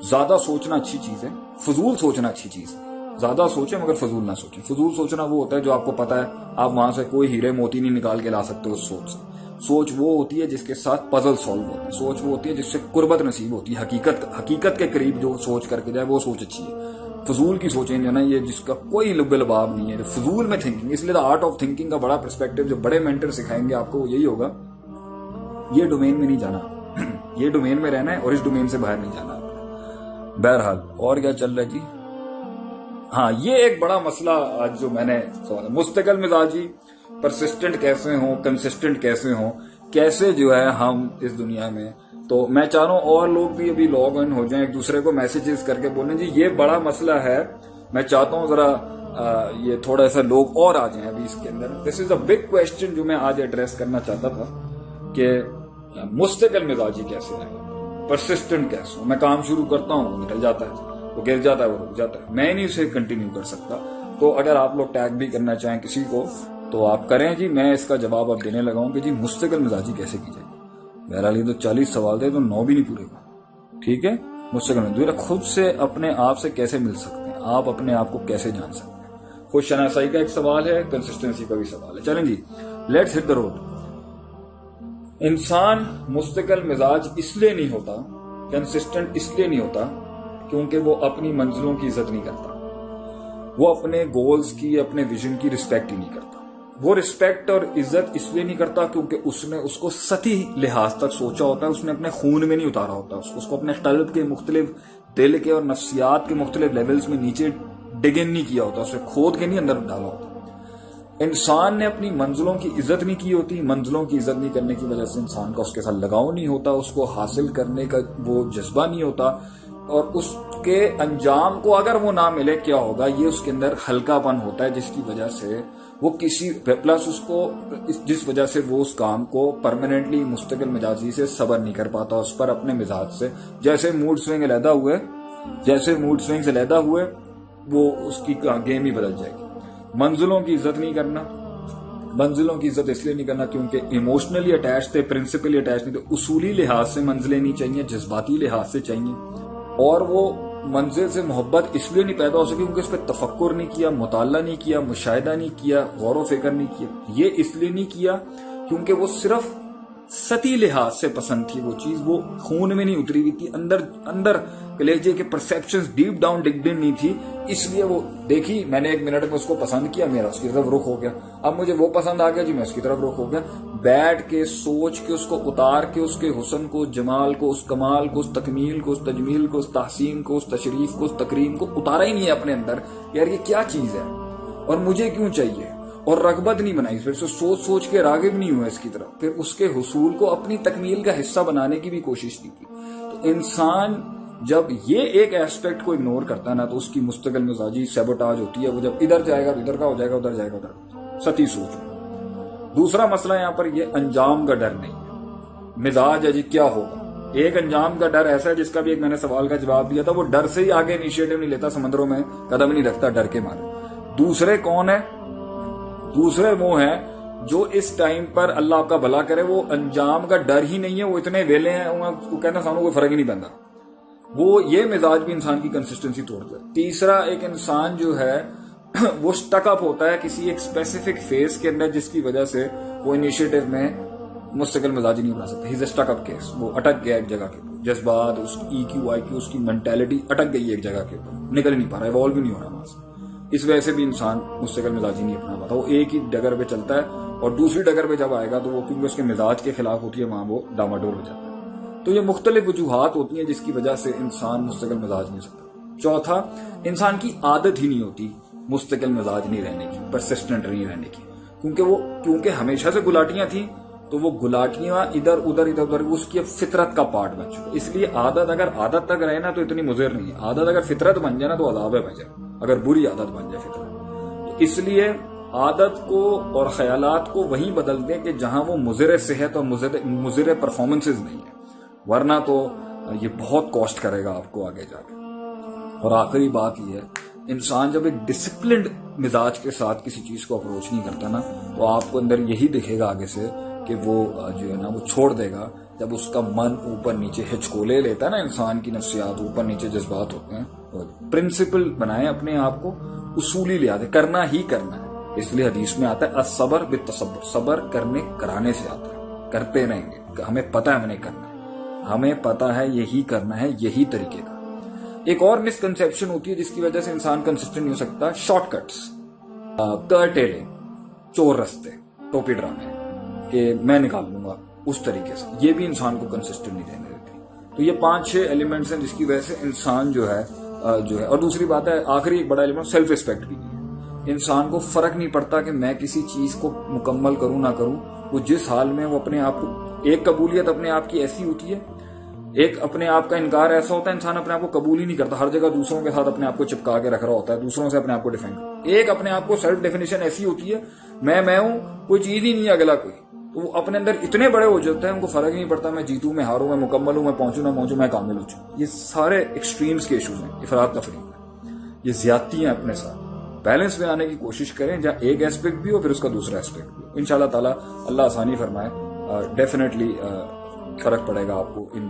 ज्यादा सोचना अच्छी चीज है, फजूल सोचना अच्छी चीज है। ज्यादा सोचें मगर फजूल ना सोचें। फजूल सोचना वो होता है जो आपको पता है आप वहां से कोई हीरे मोती नहीं निकाल के ला सकते उस सोच से। सोच वो होती है जिसके साथ पजल सॉल्व होते हैं। सोच वो होती है जिससे कुर्बत नसीब होती है, हकीकत के करीब जो सोच करके जाए वो सोच अच्छी है। फजूल की सोचें जो ना, ये जिसका कोई लुब्बे लबाब नहीं है, फजूल में थिंकिंग। इसलिए द आर्ट ऑफ थिंकिंग का बड़ा पर्सपेक्टिव जो बड़े मेंटर सिखाएंगे आपको वो यही होगा, ये डोमेन में नहीं जाना ये डोमेन में रहना है और इस डोमेन से बाहर नहीं जाना आपने। बहरहाल और क्या चल रहा है जी। हाँ, ये एक बड़ा मसला आज जो मैंने सवाल, मुस्तकिल मिजाजी परसिस्टेंट कैसे हो, कंसिस्टेंट कैसे हो, कैसे जो है हम इस दुनिया में। तो मैं चाह रहा हूं और लोग भी अभी लॉग इन हो जाएं, एक दूसरे को मैसेजेस करके बोलें जी ये बड़ा मसला है। मैं चाहता हूं जरा ये थोड़ा सा लोग और आ जाएं अभी इसके अंदर। This is a big question जो मैं आज एड्रेस करना चाहता था कि मुस्तकिल मिजाजी कैसे है, परसिस्टेंट कैसे हो। मैं काम शुरू करता हूँ वो निकल जाता है, वो गिर जाता है, वो रुक जाता है, मैं नहीं उसे कंटिन्यू कर सकता। तो अगर आप लोग टैग भी करना चाहें किसी को तो आप करें जी। मैं इसका जवाब अब देने लगा हूं कि जी मुस्तकिल मिजाजी कैसे की जाएगी। बहरहाल ये तो 40 सवाल थे तो 9 भी नहीं पूरे हुए। ठीक है, मुस्तकिल मिजाजी खुद से अपने आप से कैसे मिल सकते हैं, आप अपने आप को कैसे जान सकते हैं। खुद शनासाई का एक सवाल है, कंसिस्टेंसी का भी सवाल है। चलें जी, लेट्स हिट द रोड। इंसान मुस्तकिल मिजाज इसलिए नहीं होता, कंसिस्टेंट इसलिए नहीं होता क्योंकि वो अपनी मंजिलों की इज्जत नहीं करता, वो अपने गोल्स की, अपने विजन की रिस्पेक्ट ही नहीं करता। वो रिस्पेक्ट और इज्जत इसलिए नहीं करता क्योंकि उसने उसको सतही लिहाज तक सोचा होता है, उसने अपने खून में नहीं उतारा होता, उसको अपने कल्ब के मुख्तलिफ, दिल के और नफ्सियात के मुख्तलिफ लेवल्स में नीचे डिग इन नहीं किया होता, उसे खोद के नहीं अंदर डाला होता। इंसान ने अपनी मंजिलों की इज्जत नहीं की होती। मंजिलों की इज्जत नहीं करने की वजह से इंसान का उसके साथ लगाव नहीं होता, उसको हासिल करने का वो जज्बा नहीं होता, और उसके अंजाम को अगर वो ना मिले क्या होगा, ये उसके अंदर हल्कापन होता है जिसकी वजह से वो किसी प्लस उसको जिस वजह से वो उस काम को परमानेंटली मुस्तकिल मिजाजी से सबर नहीं कर पाता उस पर अपने मिजाज से। जैसे मूड स्विंग से लैदा हुए वो उसकी गेम ही बदल जाएगी। मंजिलों की इज्जत नहीं करना, मंजिलों की इज्जत इसलिए नहीं करना क्योंकि इमोशनली अटैच थे, प्रिंसिपली अटैच नहीं थे। उसूली लिहाज से मंजिलें नहीं चाहिए, जज्बाती लिहाज से चाहिए। और वो मंजिल से मोहब्बत इसलिए नहीं पैदा हो सकी क्योंकि उस पर तफक्कुर नहीं किया, मुताला नहीं किया, मुशाहिदा नहीं किया, गौर व फिक्र नहीं किया। ये इसलिए नहीं किया क्योंकि वो सिर्फ सती लिहाज से पसंद थी वो चीज, वो खून में नहीं उतरी हुई थी, अंदर कलेजे के परसेप्शंस डीप डाउन डिग्ड इन नहीं थी। इसलिए वो देखी, मैंने 1 मिनट में उसको पसंद किया, मेरा उसकी तरफ रुख हो गया। अब मुझे वो पसंद आ गया जी, मैं उसकी तरफ रुख हो गया। बैठ के सोच के उसको उतार के उसके हुस्न को, उस जमाल को, उस कमाल को, उस तकमील को, उस तजमील को, उस तहसीन को, उस तशरीफ को, उस तकरीम को उतारा ही नहीं है अपने अंदर। यार ये क्या चीज है और मुझे क्यों चाहिए, और रगबत नहीं बनाई, फिर सोच सोच के रागिब नहीं हुआ इसकी तरफ, फिर उसके हुसूल को अपनी तकमील का हिस्सा बनाने की भी कोशिश नहीं की। तो इंसान जब ये एक एस्पेक्ट को इग्नोर करता है ना तो उसकी मुस्तकिल मिजाजी सैबोटाज होती है। वो जब इधर जाएगा तो इधर का हो जाएगा, उधर जाएगा उधर, सती सोच। दूसरा मसला यहाँ पर ये अंजाम का डर नहीं है। मिजाज है जी क्या होगा, एक अंजाम का डर ऐसा है जिसका भी एक मैंने सवाल का जवाब दिया था, वो डर से ही आगे इनिशिएटिव नहीं लेता, समंदरों में कदम नहीं रखता डर के मारे। दूसरे कौन है, दूसरे वो हैं जो इस टाइम पर अल्लाह आपका भला करे वो अंजाम का डर ही नहीं है, वो इतने वेले हैं, वो कहना सामने कोई फर्क ही नहीं पैदा। वो ये मिजाज भी इंसान की कंसिस्टेंसी तोड़ता है। तीसरा एक इंसान जो है वो स्टकअप होता है किसी एक स्पेसिफिक फेज के अंदर जिसकी वजह से वो इनिशिएटिव में मुस्तकिल मिजाजी नहीं बना सकता। He is a stuck up case, वो अटक गया एक जगह के ऊपर, जज्बात, उसकी EQ IQ, उसकी मेंटेलिटी अटक गई है एक जगह के ऊपर, निकल नहीं पा रहा, इवॉल्व भी नहीं हो रहा वहां से। इस वजह से भी इंसान मुस्तकिल मिजाजी नहीं अपना पाता, वो एक ही डगर पे चलता है और दूसरी डगर पे जब आएगा तो वो क्योंकि उसके मिजाज के खिलाफ होती है वहां वो डामाडोल हो जाता है। तो ये मुख्तलिफ वजूहात होती हैं जिसकी वजह से इंसान मुस्तकिल मिजाज नहीं हो सकता। चौथा, इंसान की आदत ही नहीं होती मुस्तकिल मिजाज नहीं रहने की, परसिस्टेंट नहीं रहने की, क्योंकि हमेशा से गुलाटियां थी तो वो गुलाटियां इधर उधर उसकी फितरत का पार्ट बन चुका। इसलिए आदत अगर आदत तक रहे ना तो इतनी मुज़िर नहीं है, आदत अगर फितरत बन जाए ना तो अज़ाब है भाई, अगर बुरी आदत बन जाए फितरत। तो इसलिए आदत को और ख्यालात को वहीं बदल दें कि जहां वो मुज़िर सेहत और मुज़िर परफॉर्मेंसेज नहीं है, वरना तो ये बहुत कॉस्ट करेगा आपको आगे जाके। और आखिरी बात ये है, इंसान जब एक डिसिप्लिन्ड मिजाज के साथ किसी चीज को अप्रोच नहीं करता ना तो आपको अंदर यही दिखेगा आगे से कि वो जो है ना वो छोड़ देगा जब उसका मन ऊपर नीचे हिचकोले लेता है ना, इंसान की नफ्सियात ऊपर नीचे जज्बात होते हैं, प्रिंसिपल बनाए अपने आप को, उसूली लिहाज करना ही करना है। इसलिए हदीस में आता है अस्सबर बित्तसब्बुर, सबर करने कराने से आता है, करते रहेंगे, हमें पता है हमें करना है, हमें पता है यही करना है, यही तरीके का। एक और मिसकंसेप्शन होती है जिसकी वजह से इंसान कंसिस्टेंट नहीं हो सकता, शॉर्टकट्स, कर्टेलिंग, चोर रास्ते, टोपी ड्रामे कि मैं निकाल लूंगा उस तरीके से, ये भी इंसान को कंसिस्टेंट नहीं रहने देती। तो ये 5-6 एलिमेंट्स हैं जिसकी वजह से इंसान जो है और दूसरी बात है, आखिरी एक बड़ा एलिमेंट सेल्फ रिस्पेक्ट भी है। इंसान को फर्क नहीं पड़ता कि मैं किसी चीज को मुकम्मल करूं ना करूं, वो जिस हाल में वो अपने आप को, एक कबूलियत अपने आप की ऐसी होती है, एक अपने आप का इनकार ऐसा होता है, इंसान अपने आप को कबूल ही नहीं करता, हर जगह दूसरों के साथ अपने आप को चिपका के रख रहा होता है, दूसरों से अपने आप को डिफेंड। एक अपने आप को सेल्फ डेफिनेशन ऐसी होती है, मैं हूं, कोई चीज ही नहीं है अगला कोई, तो वो अपने अंदर इतने बड़े हो जाते हैं, उनको फर्क ही नहीं पड़ता मैं जीतूं, मैं हारूं, मैं मुकम्मल हूं, मैं पहुंचूं ना पहुंचूं, मैं कामिल हो चुका। ये सारे एक्सट्रीम्स के इश्यूज हैं, इफरात तफरीक में, ये ज्यादती है अपने साथ। बैलेंस में आने की कोशिश करें, जहां एक एस्पेक्ट भी हो फिर उसका दूसरा एस्पेक्ट भी हो। इंशाल्लाह ताला अल्लाह आसानी फरमाए, डेफिनेटली फर्क पड़ेगा आपको इन